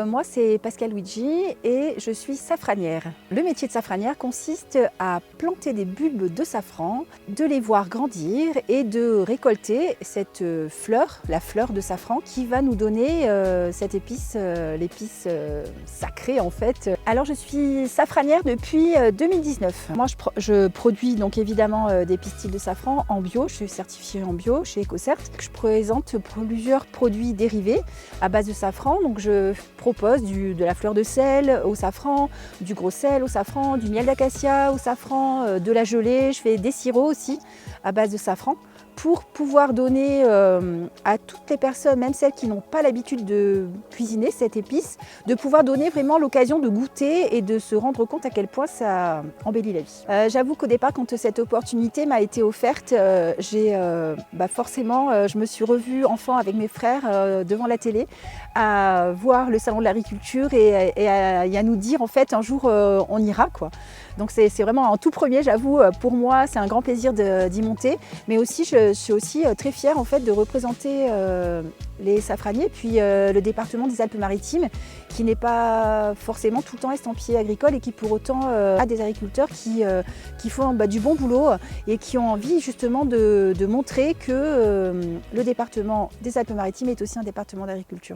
Moi c'est Pascal Luigi et je suis safranière. Le métier de safranière consiste à planter des bulbes de safran, de les voir grandir et de récolter cette fleur, la fleur de safran qui va nous donner cette épice, l'épice sacrée en fait. Alors je suis safranière depuis 2019. Moi je produis donc évidemment des pistils de safran en bio, je suis certifiée en bio chez EcoCert. Je présente plusieurs produits dérivés à base de safran, donc je propose de la fleur de sel au safran, du gros sel au safran, du miel d'acacia au safran, de la gelée, je fais des sirops aussi à base de safran pour pouvoir donner à toutes les personnes, même celles qui n'ont pas l'habitude de cuisiner cette épice, de pouvoir donner vraiment l'occasion de goûter et de se rendre compte à quel point ça embellit la vie. J'avoue qu'au départ, quand cette opportunité m'a été offerte, forcément, je me suis revue enfant avec mes frères devant la télé à voir le salon de l'agriculture et à nous dire en fait un jour on ira quoi. Donc c'est vraiment en tout premier, j'avoue, pour moi c'est un grand plaisir d'y monter, mais aussi je suis aussi très fière en fait de représenter les safraniers, puis le département des Alpes-Maritimes qui n'est pas forcément tout le temps estampillé agricole et qui pour autant a des agriculteurs qui font du bon boulot et qui ont envie justement de montrer que le département des Alpes-Maritimes est aussi un département d'agriculture.